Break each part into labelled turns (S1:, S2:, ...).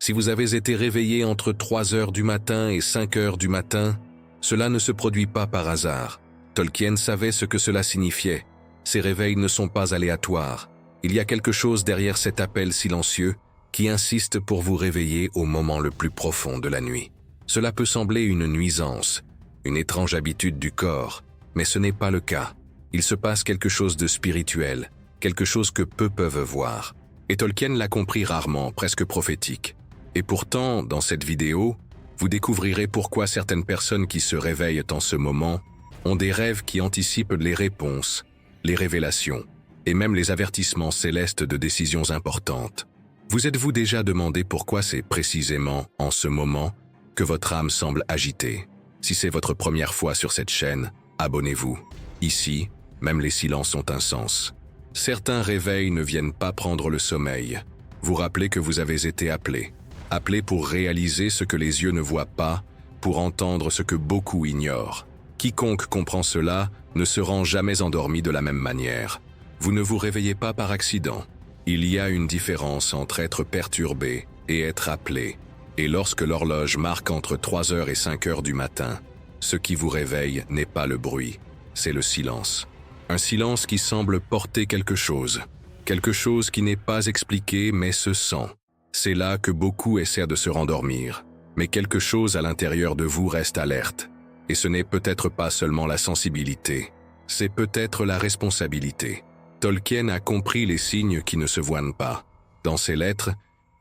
S1: Si vous avez été réveillé entre 3 heures du matin et 5 heures du matin, cela ne se produit pas par hasard. Tolkien savait ce que cela signifiait. Ces réveils ne sont pas aléatoires. Il y a quelque chose derrière cet appel silencieux qui insiste pour vous réveiller au moment le plus profond de la nuit. Cela peut sembler une nuisance, une étrange habitude du corps, mais ce n'est pas le cas. Il se passe quelque chose de spirituel, quelque chose que peu peuvent voir. Et Tolkien l'a compris rarement, presque prophétique. Et pourtant, dans cette vidéo, vous découvrirez pourquoi certaines personnes qui se réveillent en ce moment ont des rêves qui anticipent les réponses, les révélations, et même les avertissements célestes de décisions importantes. Vous êtes-vous déjà demandé pourquoi c'est précisément en ce moment que votre âme semble agitée? Si c'est votre première fois sur cette chaîne, abonnez-vous. Ici, même les silences ont un sens. Certains réveils ne viennent pas prendre le sommeil. Vous rappelez que vous avez été appelé. Appelé pour réaliser ce que les yeux ne voient pas, pour entendre ce que beaucoup ignorent. Quiconque comprend cela ne se rend jamais endormi de la même manière. Vous ne vous réveillez pas par accident. Il y a une différence entre être perturbé et être appelé. Et lorsque l'horloge marque entre 3 heures et 5 heures du matin, ce qui vous réveille n'est pas le bruit, c'est le silence. Un silence qui semble porter quelque chose qui n'est pas expliqué mais se sent. C'est là que beaucoup essaient de se rendormir, mais quelque chose à l'intérieur de vous reste alerte. Et ce n'est peut-être pas seulement la sensibilité, c'est peut-être la responsabilité. Tolkien a compris les signes qui ne se voient pas. Dans ses lettres,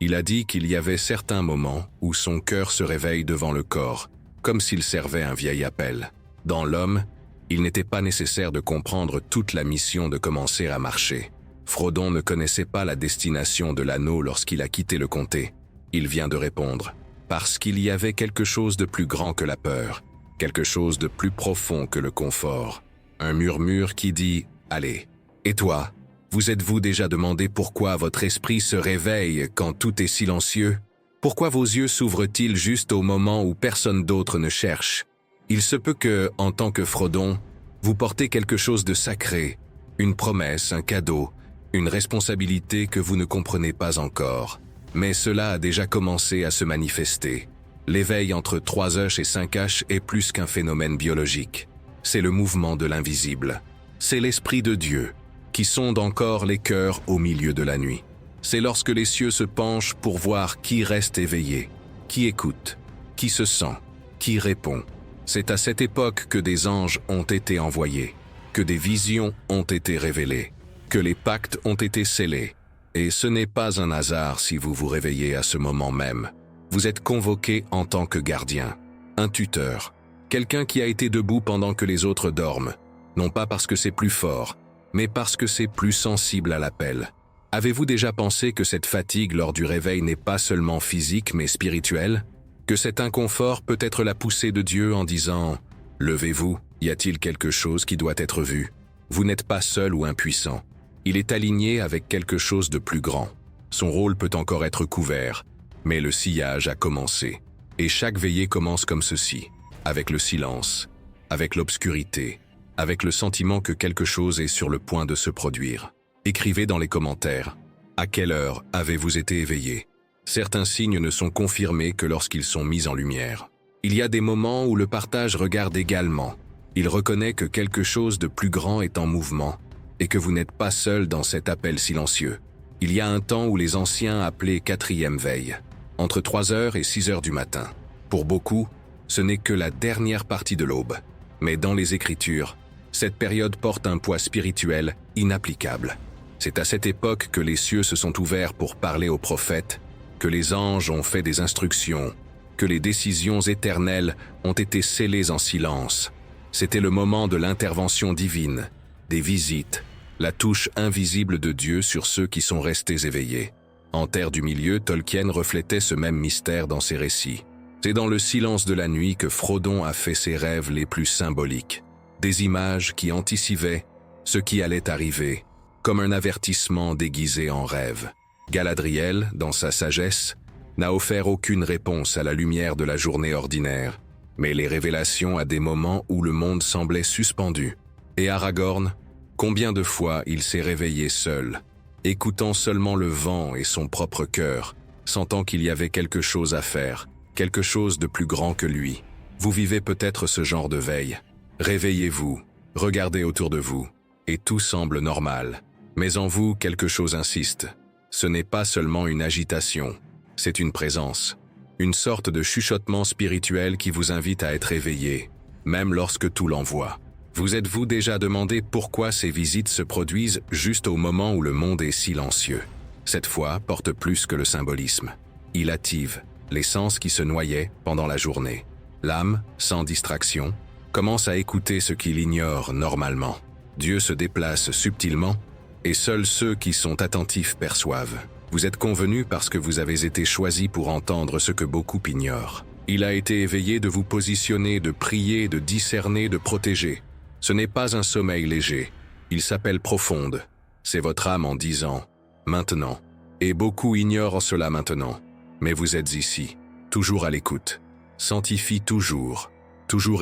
S1: il a dit qu'il y avait certains moments où son cœur se réveille devant le corps, comme s'il servait un vieil appel. Dans l'homme, il n'était pas nécessaire de comprendre toute la mission de commencer à marcher. Frodon ne connaissait pas la destination de l'anneau lorsqu'il a quitté le comté. Il vient de répondre, parce qu'il y avait quelque chose de plus grand que la peur, quelque chose de plus profond que le confort. Un murmure qui dit « Allez ». Et toi, vous êtes-vous déjà demandé pourquoi votre esprit se réveille quand tout est silencieux? Pourquoi vos yeux s'ouvrent-ils juste au moment où personne d'autre ne cherche? Il se peut que, en tant que Frodon, vous portez quelque chose de sacré, une promesse, un cadeau, une responsabilité que vous ne comprenez pas encore. Mais cela a déjà commencé à se manifester. L'éveil entre 3H et 5H est plus qu'un phénomène biologique. C'est le mouvement de l'invisible. C'est l'Esprit de Dieu, qui sonde encore les cœurs au milieu de la nuit. C'est lorsque les cieux se penchent pour voir qui reste éveillé, qui écoute, qui se sent, qui répond. C'est à cette époque que des anges ont été envoyés, que des visions ont été révélées, que les pactes ont été scellés. Et ce n'est pas un hasard si vous vous réveillez à ce moment même. Vous êtes convoqué en tant que gardien, un tuteur, quelqu'un qui a été debout pendant que les autres dorment, non pas parce que c'est plus fort, mais parce que c'est plus sensible à l'appel. Avez-vous déjà pensé que cette fatigue lors du réveil n'est pas seulement physique mais spirituelle? Que cet inconfort peut être la poussée de Dieu en disant « Levez-vous, y a-t-il quelque chose qui doit être vu? Vous n'êtes pas seul ou impuissant. Il est aligné avec quelque chose de plus grand. Son rôle peut encore être couvert, mais le sillage a commencé. Et chaque veillée commence comme ceci, avec le silence, avec l'obscurité, avec le sentiment que quelque chose est sur le point de se produire. Écrivez dans les commentaires. À quelle heure avez-vous été éveillé? Certains signes ne sont confirmés que lorsqu'ils sont mis en lumière. Il y a des moments où le partage regarde également. Il reconnaît que quelque chose de plus grand est en mouvement et que vous n'êtes pas seul dans cet appel silencieux. Il y a un temps où les anciens appelaient 4e veille, entre 3h et 6h du matin. Pour beaucoup, ce n'est que la dernière partie de l'aube. Mais dans les Écritures, cette période porte un poids spirituel inapplicable. C'est à cette époque que les cieux se sont ouverts pour parler aux prophètes, que les anges ont fait des instructions, que les décisions éternelles ont été scellées en silence. C'était le moment de l'intervention divine, des visites, la touche invisible de Dieu sur ceux qui sont restés éveillés. En Terre du Milieu, Tolkien reflétait ce même mystère dans ses récits. C'est dans le silence de la nuit que Frodon a fait ses rêves les plus symboliques. Des images qui anticipaient ce qui allait arriver, comme un avertissement déguisé en rêve. Galadriel, dans sa sagesse, n'a offert aucune réponse à la lumière de la journée ordinaire, mais les révélations à des moments où le monde semblait suspendu. Et Aragorn, combien de fois il s'est réveillé seul, écoutant seulement le vent et son propre cœur, sentant qu'il y avait quelque chose à faire, quelque chose de plus grand que lui. Vous vivez peut-être ce genre de veille. Réveillez-vous, regardez autour de vous, et tout semble normal. Mais en vous, quelque chose insiste. Ce n'est pas seulement une agitation, c'est une présence. Une sorte de chuchotement spirituel qui vous invite à être éveillé, même lorsque tout l'envoie. Vous êtes-vous déjà demandé pourquoi ces visites se produisent juste au moment où le monde est silencieux? Cette foi porte plus que le symbolisme. Il active les sens qui se noyaient pendant la journée. L'âme, sans distraction, commence à écouter ce qu'il ignore normalement. Dieu se déplace subtilement, et seuls ceux qui sont attentifs perçoivent. Vous êtes convenu parce que vous avez été choisi pour entendre ce que beaucoup ignorent. Il a été éveillé de vous positionner, de prier, de discerner, de protéger. Ce n'est pas un sommeil léger, il s'appelle profonde. C'est votre âme en disant « maintenant ». Et beaucoup ignorent cela maintenant. Mais vous êtes ici, toujours à l'écoute. Sanctifie toujours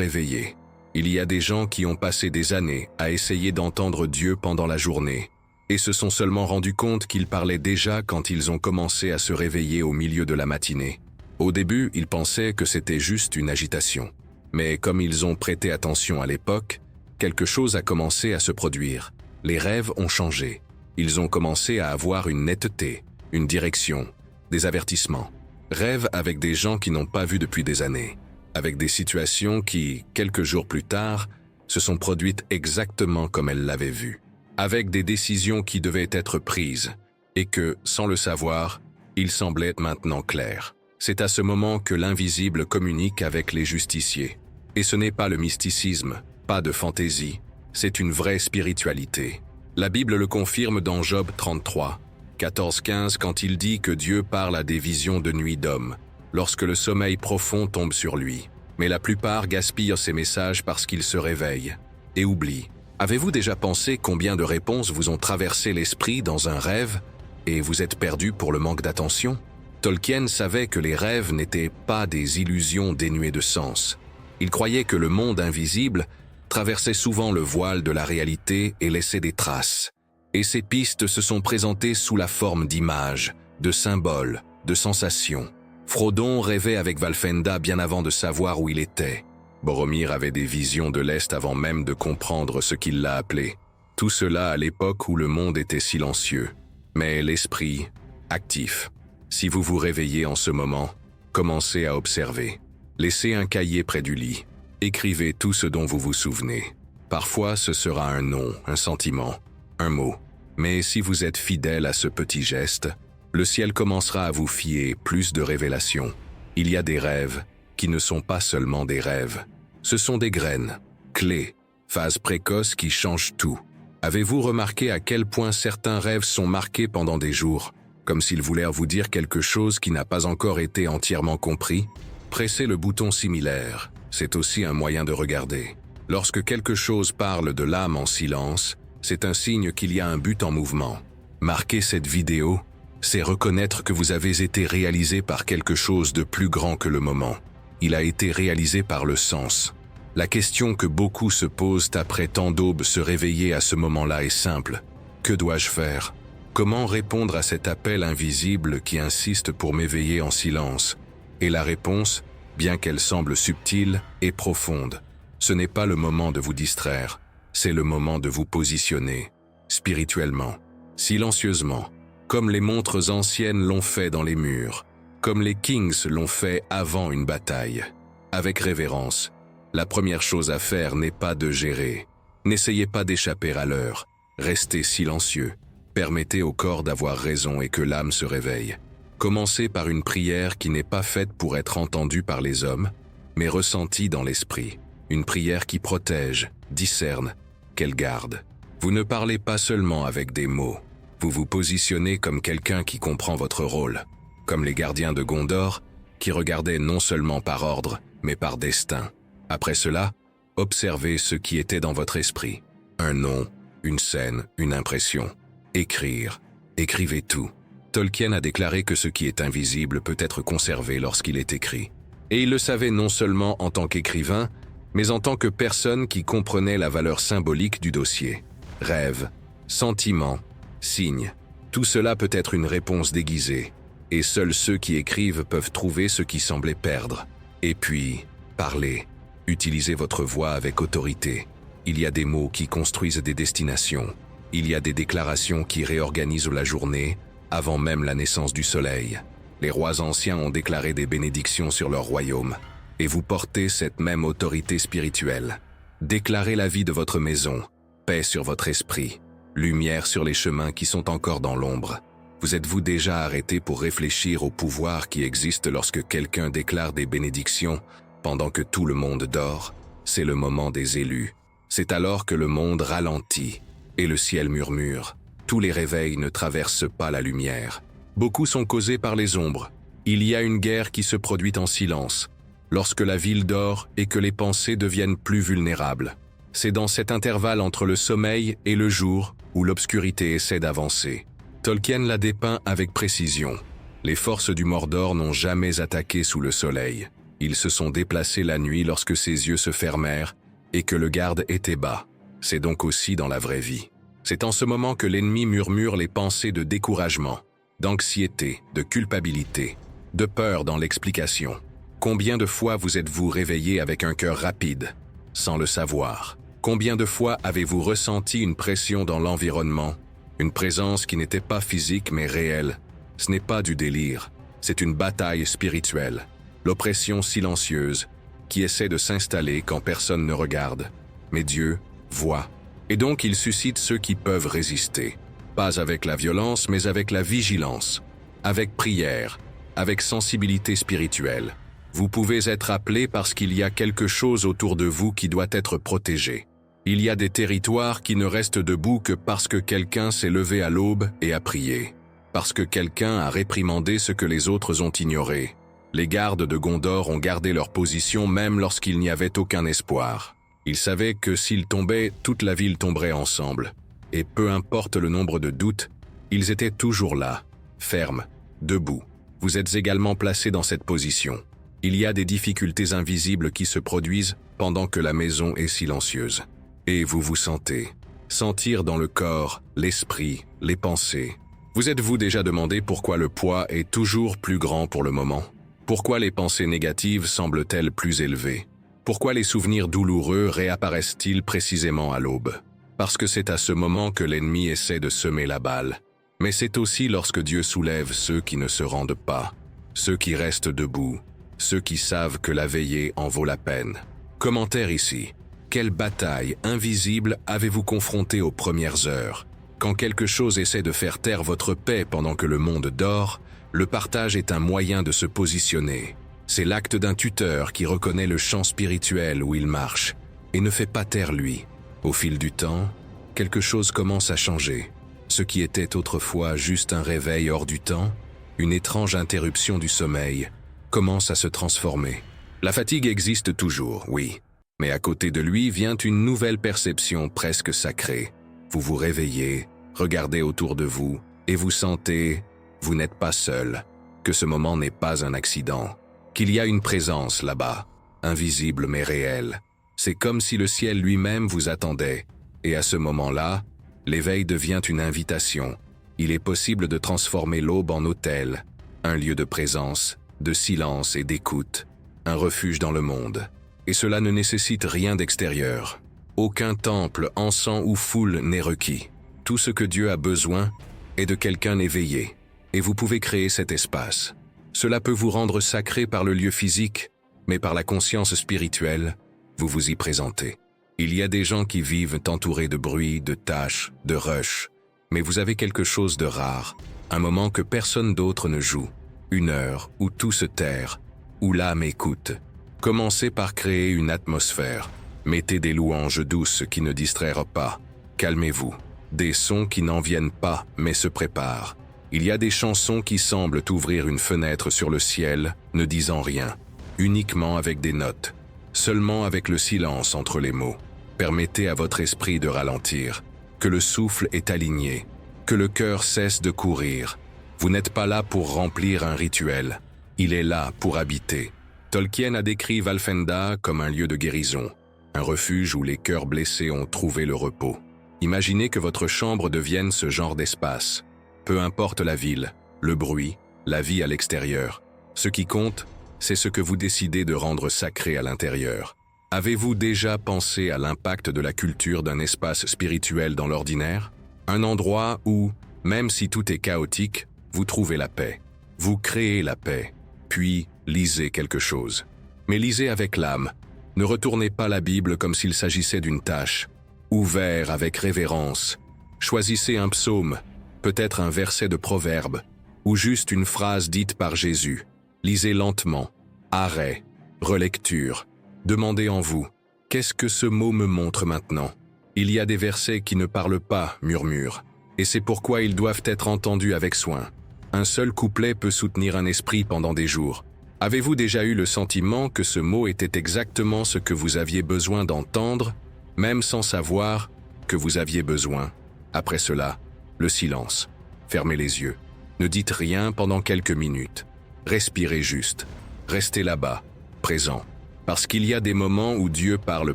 S1: éveillé. Il y a des gens qui ont passé des années à essayer d'entendre Dieu pendant la journée, et se sont seulement rendus compte qu'il parlait déjà quand ils ont commencé à se réveiller au milieu de la matinée. Au début, ils pensaient que c'était juste une agitation. Mais comme ils ont prêté attention à l'époque, quelque chose a commencé à se produire. Les rêves ont changé. Ils ont commencé à avoir une netteté, une direction, des avertissements. Rêves avec des gens qui n'ont pas vu depuis des années. Avec des situations qui, quelques jours plus tard, se sont produites exactement comme elles l'avaient vu. Avec des décisions qui devaient être prises, et que, sans le savoir, il semblait maintenant clair. C'est à ce moment que l'invisible communique avec les justiciers. Et ce n'est pas le mysticisme, pas de fantaisie, c'est une vraie spiritualité. La Bible le confirme dans Job 33, 14-15 quand il dit que Dieu parle à des visions de nuit d'hommes, lorsque le sommeil profond tombe sur lui. Mais la plupart gaspillent ces messages parce qu'ils se réveillent et oublient. Avez-vous déjà pensé combien de réponses vous ont traversé l'esprit dans un rêve et vous êtes perdu pour le manque d'attention? Tolkien savait que les rêves n'étaient pas des illusions dénuées de sens. Il croyait que le monde invisible traversait souvent le voile de la réalité et laissait des traces. Et ces pistes se sont présentées sous la forme d'images, de symboles, de sensations. Frodon rêvait avec Valfenda bien avant de savoir où il était. Boromir avait des visions de l'Est avant même de comprendre ce qu'il l'a appelé. Tout cela à l'époque où le monde était silencieux. Mais l'esprit, actif. Si vous vous réveillez en ce moment, commencez à observer. Laissez un cahier près du lit. Écrivez tout ce dont vous vous souvenez. Parfois, ce sera un nom, un sentiment, un mot. Mais si vous êtes fidèle à ce petit geste, le ciel commencera à vous fier plus de révélations. Il y a des rêves qui ne sont pas seulement des rêves. Ce sont des graines, clés, phases précoces qui changent tout. Avez-vous remarqué à quel point certains rêves sont marqués pendant des jours, comme s'ils voulaient vous dire quelque chose qui n'a pas encore été entièrement compris? Pressez le bouton similaire, c'est aussi un moyen de regarder. Lorsque quelque chose parle de l'âme en silence, c'est un signe qu'il y a un but en mouvement. Marquer cette vidéo, c'est reconnaître que vous avez été réalisé par quelque chose de plus grand que le moment. Il a été réalisé par le sens. La question que beaucoup se posent après tant d'aubes se réveiller à ce moment-là est simple. Que dois-je faire? Comment répondre à cet appel invisible qui insiste pour m'éveiller en silence? Et la réponse, bien qu'elle semble subtile, est profonde. Ce n'est pas le moment de vous distraire, c'est le moment de vous positionner, spirituellement, silencieusement, comme les montres anciennes l'ont fait dans les murs, comme les Kings l'ont fait avant une bataille. Avec révérence, la première chose à faire n'est pas de gérer. N'essayez pas d'échapper à l'heure, restez silencieux, permettez au corps d'avoir raison et que l'âme se réveille. Commencez par une prière qui n'est pas faite pour être entendue par les hommes, mais ressentie dans l'esprit. Une prière qui protège, discerne, qu'elle garde. Vous ne parlez pas seulement avec des mots. Vous vous positionnez comme quelqu'un qui comprend votre rôle. Comme les gardiens de Gondor, qui regardaient non seulement par ordre, mais par destin. Après cela, observez ce qui était dans votre esprit. Un nom, une scène, une impression. Écrire. Écrivez tout. Tolkien a déclaré que ce qui est invisible peut être conservé lorsqu'il est écrit. Et il le savait non seulement en tant qu'écrivain, mais en tant que personne qui comprenait la valeur symbolique du dossier. Rêve, sentiment, signe, tout cela peut être une réponse déguisée. et seuls ceux qui écrivent peuvent trouver ce qui semblait perdre. Et puis, parlez. Utilisez votre voix avec autorité. Il y a des mots qui construisent des destinations. Il y a des déclarations qui réorganisent la journée avant même la naissance du soleil. Les rois anciens ont déclaré des bénédictions sur leur royaume, et vous portez cette même autorité spirituelle. Déclarez la vie de votre maison, paix sur votre esprit, lumière sur les chemins qui sont encore dans l'ombre. Vous êtes-vous déjà arrêté pour réfléchir au pouvoir qui existe lorsque quelqu'un déclare des bénédictions pendant que tout le monde dort? C'est le moment des élus. C'est alors que le monde ralentit et le ciel murmure. Tous les réveils ne traversent pas la lumière. Beaucoup sont causés par les ombres. Il y a une guerre qui se produit en silence, lorsque la ville dort et que les pensées deviennent plus vulnérables. C'est dans cet intervalle entre le sommeil et le jour où l'obscurité essaie d'avancer. Tolkien l'a dépeint avec précision. Les forces du Mordor n'ont jamais attaqué sous le soleil. Ils se sont déplacés la nuit lorsque ses yeux se fermèrent et que le garde était bas. C'est donc aussi dans la vraie vie. C'est en ce moment que l'ennemi murmure les pensées de découragement, d'anxiété, de culpabilité, de peur dans l'explication. Combien de fois vous êtes-vous réveillé avec un cœur rapide, sans le savoir? Combien de fois avez-vous ressenti une pression dans l'environnement, une présence qui n'était pas physique mais réelle? Ce n'est pas du délire, c'est une bataille spirituelle, l'oppression silencieuse qui essaie de s'installer quand personne ne regarde. Mais Dieu voit, et donc il suscite ceux qui peuvent résister. Pas avec la violence, mais avec la vigilance, avec prière, avec sensibilité spirituelle. Vous pouvez être appelé parce qu'il y a quelque chose autour de vous qui doit être protégé. Il y a des territoires qui ne restent debout que parce que quelqu'un s'est levé à l'aube et a prié. Parce que quelqu'un a réprimandé ce que les autres ont ignoré. Les gardes de Gondor ont gardé leur position même lorsqu'il n'y avait aucun espoir. Ils savaient que s'ils tombaient, toute la ville tomberait ensemble. Et peu importe le nombre de doutes, ils étaient toujours là, fermes, debout. Vous êtes également placés dans cette position. Il y a des difficultés invisibles qui se produisent pendant que la maison est silencieuse. Et vous vous sentez. Sentir dans le corps, l'esprit, les pensées. Vous êtes-vous déjà demandé pourquoi le poids est toujours plus grand pour le moment? Pourquoi les pensées négatives semblent-elles plus élevées? Pourquoi les souvenirs douloureux réapparaissent-ils précisément à l'aube? Parce que c'est à ce moment que l'ennemi essaie de semer la balle. Mais c'est aussi lorsque Dieu soulève ceux qui ne se rendent pas, ceux qui restent debout, ceux qui savent que la veillée en vaut la peine. Commentaire ici. Quelle bataille invisible avez-vous confronté aux premières heures? Quand quelque chose essaie de faire taire votre paix pendant que le monde dort, le partage est un moyen de se positionner. C'est l'acte d'un tuteur qui reconnaît le champ spirituel où il marche et ne fait pas taire lui. Au fil du temps, quelque chose commence à changer. Ce qui était autrefois juste un réveil hors du temps, une étrange interruption du sommeil, commence à se transformer. La fatigue existe toujours, oui, mais à côté de lui vient une nouvelle perception presque sacrée. Vous vous réveillez, regardez autour de vous et vous sentez, vous n'êtes pas seul, que ce moment n'est pas un accident, qu'il y a une présence là-bas, invisible mais réelle. C'est comme si le ciel lui-même vous attendait, et à ce moment-là, l'éveil devient une invitation. Il est possible de transformer l'aube en autel, un lieu de présence, de silence et d'écoute, un refuge dans le monde. Et cela ne nécessite rien d'extérieur. Aucun temple, encens ou foule n'est requis. Tout ce que Dieu a besoin est de quelqu'un éveillé, et vous pouvez créer cet espace. Cela peut vous rendre sacré par le lieu physique, mais par la conscience spirituelle, vous vous y présentez. Il y a des gens qui vivent entourés de bruit, de tâches, de rush, mais vous avez quelque chose de rare, un moment que personne d'autre ne joue, une heure où tout se terre, où l'âme écoute. Commencez par créer une atmosphère. Mettez des louanges douces qui ne distrairont pas. Calmez-vous. Des sons qui n'en viennent pas, mais se préparent. Il y a des chansons qui semblent ouvrir une fenêtre sur le ciel, ne disant rien, uniquement avec des notes, seulement avec le silence entre les mots. Permettez à votre esprit de ralentir, que le souffle est aligné, que le cœur cesse de courir. Vous n'êtes pas là pour remplir un rituel, il est là pour habiter. Tolkien a décrit Valfenda comme un lieu de guérison, un refuge où les cœurs blessés ont trouvé le repos. Imaginez que votre chambre devienne ce genre d'espace. Peu importe la ville, le bruit, la vie à l'extérieur. Ce qui compte, c'est ce que vous décidez de rendre sacré à l'intérieur. Avez-vous déjà pensé à l'impact de la culture d'un espace spirituel dans l'ordinaire? Un endroit où, même si tout est chaotique, vous trouvez la paix. Vous créez la paix, puis lisez quelque chose. Mais lisez avec l'âme. Ne retournez pas la Bible comme s'il s'agissait d'une tâche. Ouvert avec révérence. Choisissez un psaume, peut-être un verset de proverbe, ou juste une phrase dite par Jésus. Lisez lentement, arrêt, relecture. Demandez en vous, qu'est-ce que ce mot me montre maintenant? Il y a des versets qui ne parlent pas, murmure, et c'est pourquoi ils doivent être entendus avec soin. Un seul couplet peut soutenir un esprit pendant des jours. Avez-vous déjà eu le sentiment que ce mot était exactement ce que vous aviez besoin d'entendre, même sans savoir que vous aviez besoin? Après cela, le silence. Fermez les yeux. Ne dites rien pendant quelques minutes. Respirez juste. Restez là-bas, présent. Parce qu'il y a des moments où Dieu parle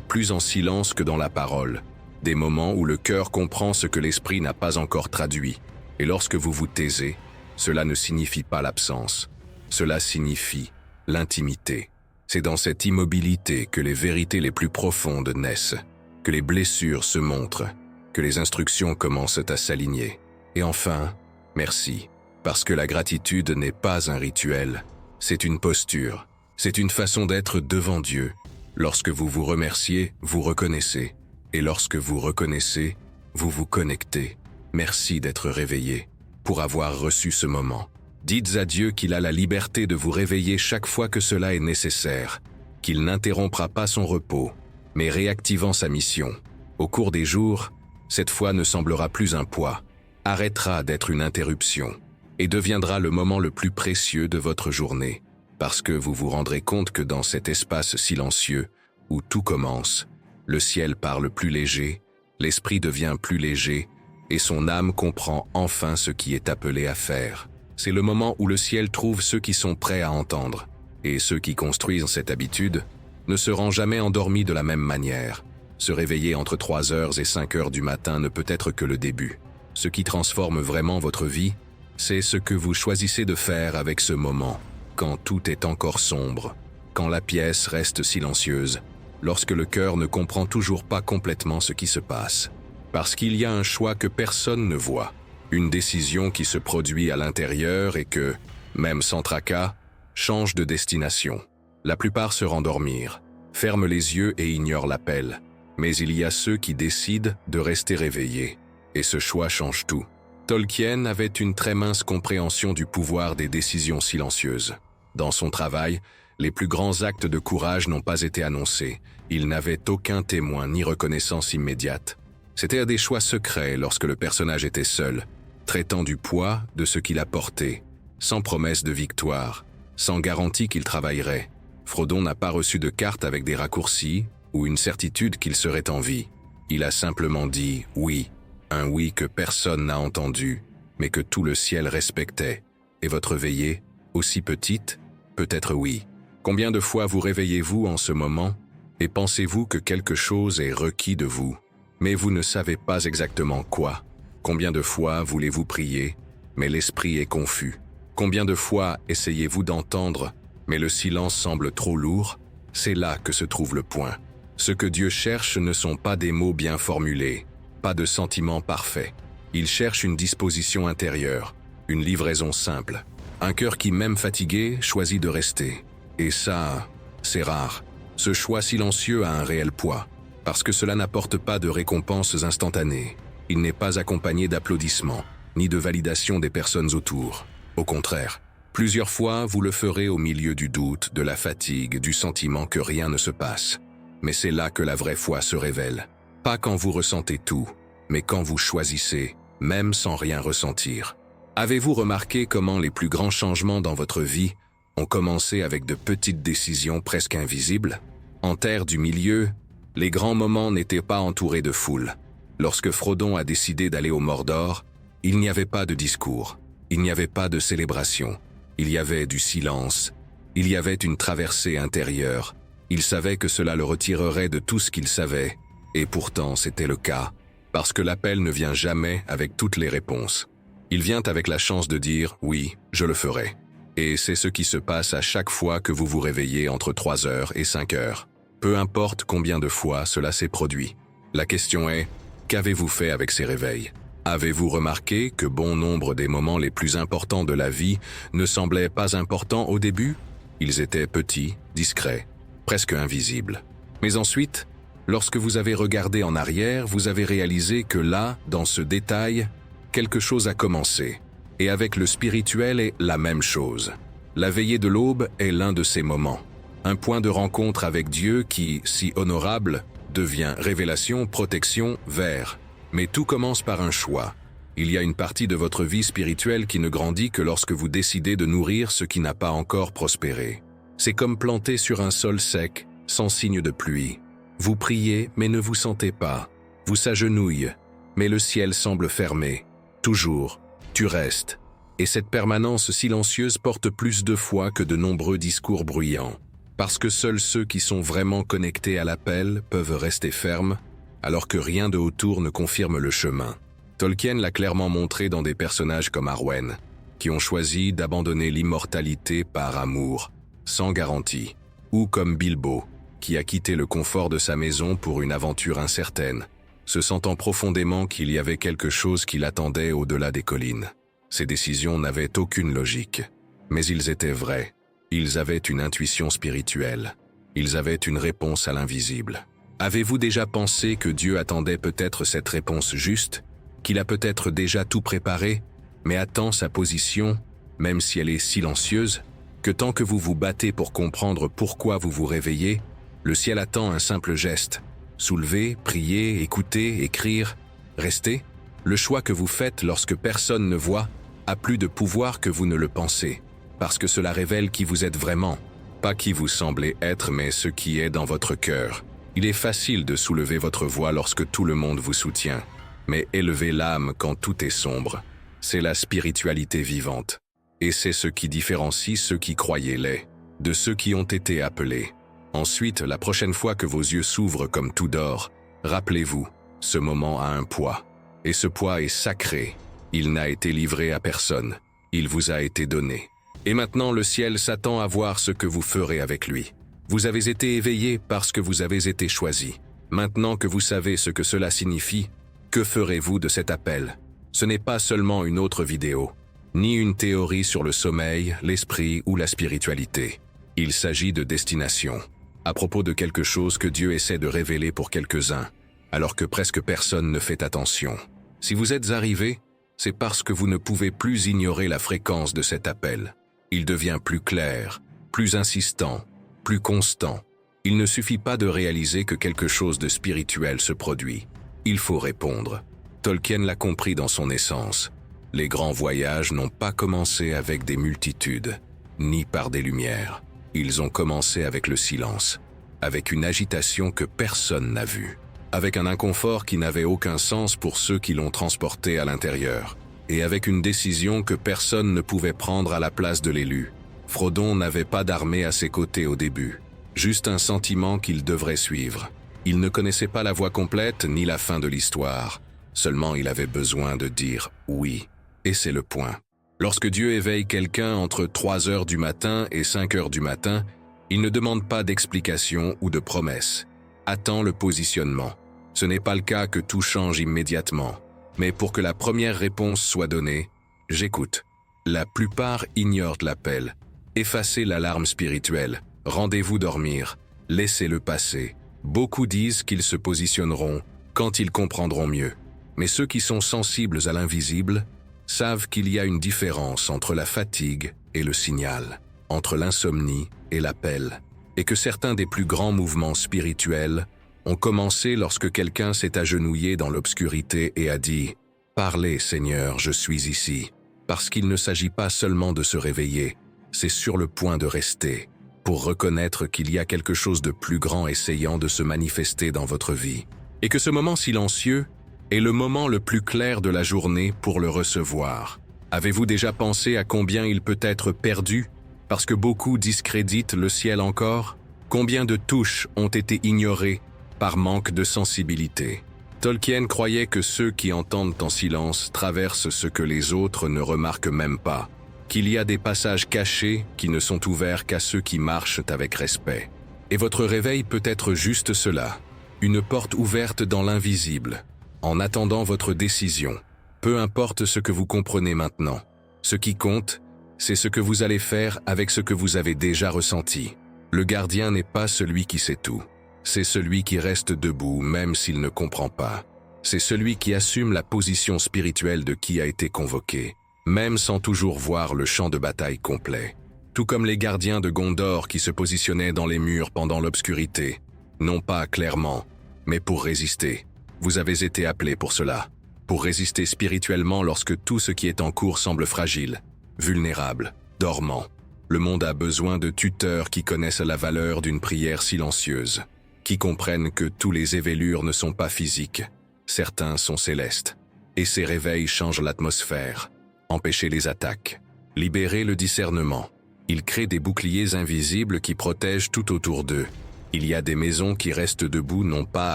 S1: plus en silence que dans la parole. Des moments où le cœur comprend ce que l'esprit n'a pas encore traduit. Et lorsque vous vous taisez, cela ne signifie pas l'absence. Cela signifie l'intimité. C'est dans cette immobilité que les vérités les plus profondes naissent, que les blessures se montrent, que les instructions commencent à s'aligner. Et enfin, merci, parce que la gratitude n'est pas un rituel, c'est une posture, c'est une façon d'être devant Dieu. Lorsque vous vous remerciez, vous reconnaissez, et lorsque vous reconnaissez, vous vous connectez. Merci d'être réveillé, pour avoir reçu ce moment. Dites à Dieu qu'il a la liberté de vous réveiller chaque fois que cela est nécessaire, qu'il n'interrompra pas son repos, mais réactivant sa mission. Au cours des jours, cette foi ne semblera plus un poids, arrêtera d'être une interruption, et deviendra le moment le plus précieux de votre journée, parce que vous vous rendrez compte que dans cet espace silencieux, où tout commence, le ciel parle plus léger, l'esprit devient plus léger, et son âme comprend enfin ce qui est appelé à faire. C'est le moment où le ciel trouve ceux qui sont prêts à entendre, et ceux qui construisent cette habitude ne seront jamais endormis de la même manière. Se réveiller entre 3h et 5h du matin ne peut être que le début. Ce qui transforme vraiment votre vie, c'est ce que vous choisissez de faire avec ce moment, quand tout est encore sombre, quand la pièce reste silencieuse, lorsque le cœur ne comprend toujours pas complètement ce qui se passe. Parce qu'il y a un choix que personne ne voit, une décision qui se produit à l'intérieur et que, même sans tracas, change de destination. La plupart se rendormirent, ferment les yeux et ignorent l'appel. Mais il y a ceux qui décident de rester réveillés. Et ce choix change tout. Tolkien avait une très mince compréhension du pouvoir des décisions silencieuses. Dans son travail, les plus grands actes de courage n'ont pas été annoncés. Il n'avait aucun témoin ni reconnaissance immédiate. C'étaient des choix secrets lorsque le personnage était seul, traitant du poids de ce qu'il apportait, sans promesse de victoire, sans garantie qu'il travaillerait. Frodon n'a pas reçu de carte avec des raccourcis ou une certitude qu'il serait en vie. Il a simplement dit « oui », un oui que personne n'a entendu, mais que tout le ciel respectait. Et votre veillée, aussi petite, peut-être oui. Combien de fois vous réveillez-vous en ce moment et pensez-vous que quelque chose est requis de vous, mais vous ne savez pas exactement quoi? Combien de fois voulez-vous prier, mais l'esprit est confus? Combien de fois essayez-vous d'entendre, mais le silence semble trop lourd? C'est là que se trouve le point. Ce que Dieu cherche ne sont pas des mots bien formulés, pas de sentiments parfaits. Il cherche une disposition intérieure, une livraison simple. Un cœur qui, même fatigué, choisit de rester. Et ça, c'est rare. Ce choix silencieux a un réel poids, parce que cela n'apporte pas de récompenses instantanées. Il n'est pas accompagné d'applaudissements, ni de validation des personnes autour. Au contraire, plusieurs fois, vous le ferez au milieu du doute, de la fatigue, du sentiment que rien ne se passe. Mais c'est là que la vraie foi se révèle. Pas quand vous ressentez tout, mais quand vous choisissez, même sans rien ressentir. Avez-vous remarqué comment les plus grands changements dans votre vie ont commencé avec de petites décisions presque invisibles? En terre du milieu, les grands moments n'étaient pas entourés de foule. Lorsque Frodon a décidé d'aller au Mordor, il n'y avait pas de discours, il n'y avait pas de célébration, il y avait du silence, il y avait une traversée intérieure. Il savait que cela le retirerait de tout ce qu'il savait, et pourtant c'était le cas, parce que l'appel ne vient jamais avec toutes les réponses. Il vient avec la chance de dire « oui, je le ferai ». Et c'est ce qui se passe à chaque fois que vous vous réveillez entre 3 heures et 5 heures. Peu importe combien de fois cela s'est produit. La question est, qu'avez-vous fait avec ces réveils? Avez-vous remarqué que bon nombre des moments les plus importants de la vie ne semblaient pas importants au début? Ils étaient petits, discrets, presque invisibles. Mais ensuite, lorsque vous avez regardé en arrière, vous avez réalisé que là, dans ce détail, quelque chose a commencé. Et avec le spirituel est la même chose. La veillée de l'aube est l'un de ces moments. Un point de rencontre avec Dieu qui, si honorable, devient révélation, protection, vers. Mais tout commence par un choix. Il y a une partie de votre vie spirituelle qui ne grandit que lorsque vous décidez de nourrir ce qui n'a pas encore prospéré. C'est comme planter sur un sol sec, sans signe de pluie. Vous priez, mais ne vous sentez pas. Vous s'agenouillez, mais le ciel semble fermé. Toujours, tu restes. Et cette permanence silencieuse porte plus de foi que de nombreux discours bruyants. Parce que seuls ceux qui sont vraiment connectés à l'appel peuvent rester fermes, alors que rien de autour ne confirme le chemin. Tolkien l'a clairement montré dans des personnages comme Arwen, qui ont choisi d'abandonner l'immortalité par amour, sans garantie, ou comme Bilbo, qui a quitté le confort de sa maison pour une aventure incertaine, se sentant profondément qu'il y avait quelque chose qui l'attendait au-delà des collines. Ces décisions n'avaient aucune logique, mais ils étaient vrais. Ils avaient une intuition spirituelle. Ils avaient une réponse à l'invisible. Avez-vous déjà pensé que Dieu attendait peut-être cette réponse juste, qu'il a peut-être déjà tout préparé, mais attend sa position, même si elle est silencieuse, que tant que vous vous battez pour comprendre pourquoi vous vous réveillez, le ciel attend un simple geste. Soulever, prier, écouter, écrire, rester. Le choix que vous faites lorsque personne ne voit a plus de pouvoir que vous ne le pensez, parce que cela révèle qui vous êtes vraiment, pas qui vous semblez être, mais ce qui est dans votre cœur. Il est facile de soulever votre voix lorsque tout le monde vous soutient, mais élever l'âme quand tout est sombre, c'est la spiritualité vivante. Et c'est ce qui différencie ceux qui croyaient laid de ceux qui ont été appelés. Ensuite, la prochaine fois que vos yeux s'ouvrent comme tout d'or, rappelez-vous, ce moment a un poids. Et ce poids est sacré. Il n'a été livré à personne. Il vous a été donné. Et maintenant, le ciel s'attend à voir ce que vous ferez avec lui. Vous avez été éveillé parce que vous avez été choisi. Maintenant que vous savez ce que cela signifie, que ferez-vous de cet appel? Ce n'est pas seulement une autre vidéo, ni une théorie sur le sommeil, l'esprit ou la spiritualité. Il s'agit de destination, à propos de quelque chose que Dieu essaie de révéler pour quelques-uns, alors que presque personne ne fait attention. Si vous êtes arrivé, c'est parce que vous ne pouvez plus ignorer la fréquence de cet appel. Il devient plus clair, plus insistant, plus constant. Il ne suffit pas de réaliser que quelque chose de spirituel se produit. Il faut répondre. Tolkien l'a compris dans son essence. Les grands voyages n'ont pas commencé avec des multitudes, ni par des lumières. Ils ont commencé avec le silence, avec une agitation que personne n'a vue, avec un inconfort qui n'avait aucun sens pour ceux qui l'ont transporté à l'intérieur, et avec une décision que personne ne pouvait prendre à la place de l'élu. Frodon n'avait pas d'armée à ses côtés au début, juste un sentiment qu'il devrait suivre. Il ne connaissait pas la voie complète ni la fin de l'histoire, seulement il avait besoin de dire oui, et c'est le point. Lorsque Dieu éveille quelqu'un entre 3 heures du matin et 5 heures du matin, il ne demande pas d'explication ou de promesse. Attend le positionnement. Ce n'est pas le cas que tout change immédiatement. Mais pour que la première réponse soit donnée, j'écoute. La plupart ignorent l'appel. Effacez l'alarme spirituelle. Rendez-vous dormir. Laissez-le passer. Beaucoup disent qu'ils se positionneront quand ils comprendront mieux. Mais ceux qui sont sensibles à l'invisible savent qu'il y a une différence entre la fatigue et le signal, entre l'insomnie et l'appel, et que certains des plus grands mouvements spirituels ont commencé lorsque quelqu'un s'est agenouillé dans l'obscurité et a dit « Parlez, Seigneur, je suis ici », parce qu'il ne s'agit pas seulement de se réveiller, c'est sur le point de rester, pour reconnaître qu'il y a quelque chose de plus grand essayant de se manifester dans votre vie, et que ce moment silencieux est le moment le plus clair de la journée pour le recevoir. Avez-vous déjà pensé à combien il peut être perdu parce que beaucoup discréditent le ciel encore? Combien de touches ont été ignorées par manque de sensibilité? Tolkien croyait que ceux qui entendent en silence traversent ce que les autres ne remarquent même pas, qu'il y a des passages cachés qui ne sont ouverts qu'à ceux qui marchent avec respect. Et votre réveil peut être juste cela, une porte ouverte dans l'invisible, en attendant votre décision. Peu importe ce que vous comprenez maintenant. Ce qui compte, c'est ce que vous allez faire avec ce que vous avez déjà ressenti. Le gardien n'est pas celui qui sait tout. C'est celui qui reste debout même s'il ne comprend pas. C'est celui qui assume la position spirituelle de qui a été convoqué, même sans toujours voir le champ de bataille complet. Tout comme les gardiens de Gondor qui se positionnaient dans les murs pendant l'obscurité, non pas clairement, mais pour résister. Vous avez été appelés pour cela. Pour résister spirituellement lorsque tout ce qui est en cours semble fragile, vulnérable, dormant. Le monde a besoin de tuteurs qui connaissent la valeur d'une prière silencieuse, qui comprennent que tous les éveillures ne sont pas physiques, certains sont célestes. Et ces réveils changent l'atmosphère, empêcher les attaques, libérer le discernement. Ils créent des boucliers invisibles qui protègent tout autour d'eux. Il y a des maisons qui restent debout non pas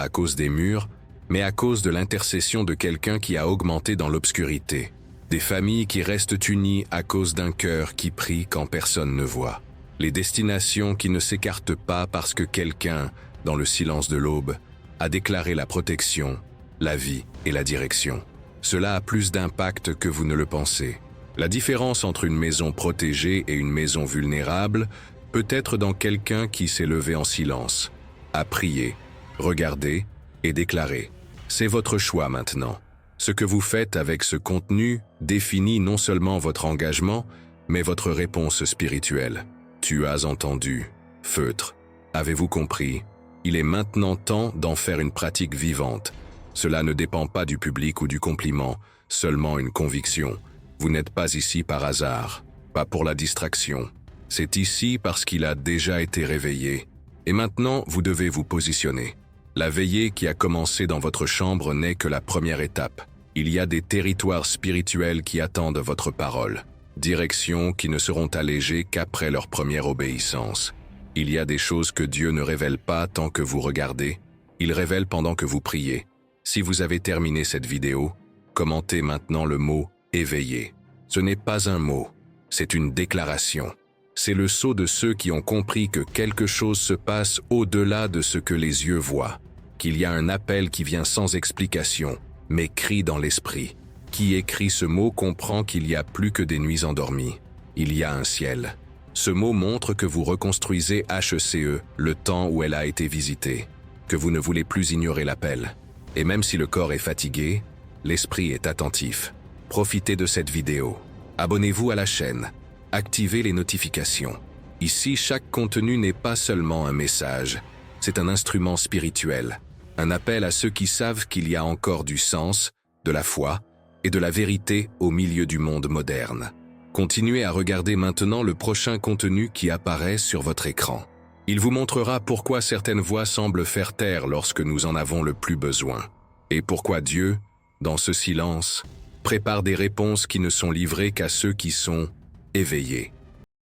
S1: à cause des murs, mais à cause de l'intercession de quelqu'un qui a augmenté dans l'obscurité. Des familles qui restent unies à cause d'un cœur qui prie quand personne ne voit. Les destinations qui ne s'écartent pas parce que quelqu'un, dans le silence de l'aube, a déclaré la protection, la vie et la direction. Cela a plus d'impact que vous ne le pensez. La différence entre une maison protégée et une maison vulnérable peut être dans quelqu'un qui s'est levé en silence, a prié, regardé et déclaré. C'est votre choix maintenant. Ce que vous faites avec ce contenu définit non seulement votre engagement, mais votre réponse spirituelle. Tu as entendu. Feutre. Avez-vous compris? Il est maintenant temps d'en faire une pratique vivante. Cela ne dépend pas du public ou du compliment, seulement une conviction. Vous n'êtes pas ici par hasard, pas pour la distraction. C'est ici parce qu'il a déjà été réveillé. Et maintenant, vous devez vous positionner. La veillée qui a commencé dans votre chambre n'est que la première étape. Il y a des territoires spirituels qui attendent votre parole. Directions qui ne seront allégées qu'après leur première obéissance. Il y a des choses que Dieu ne révèle pas tant que vous regardez. Il révèle pendant que vous priez. Si vous avez terminé cette vidéo, commentez maintenant le mot « éveillé ». Ce n'est pas un mot, c'est une déclaration. C'est le sceau de ceux qui ont compris que quelque chose se passe au-delà de ce que les yeux voient, qu'il y a un appel qui vient sans explication, mais crie dans l'esprit. Qui écrit ce mot comprend qu'il n'y a plus que des nuits endormies. Il y a un ciel. Ce mot montre que vous reconstruisez HECE, le temps où elle a été visitée, que vous ne voulez plus ignorer l'appel. Et même si le corps est fatigué, l'esprit est attentif. Profitez de cette vidéo. Abonnez-vous à la chaîne. Activez les notifications. Ici, chaque contenu n'est pas seulement un message, c'est un instrument spirituel, un appel à ceux qui savent qu'il y a encore du sens, de la foi et de la vérité au milieu du monde moderne. Continuez à regarder maintenant le prochain contenu qui apparaît sur votre écran. Il vous montrera pourquoi certaines voix semblent faire taire lorsque nous en avons le plus besoin, et pourquoi Dieu, dans ce silence, prépare des réponses qui ne sont livrées qu'à ceux qui sont éveillés.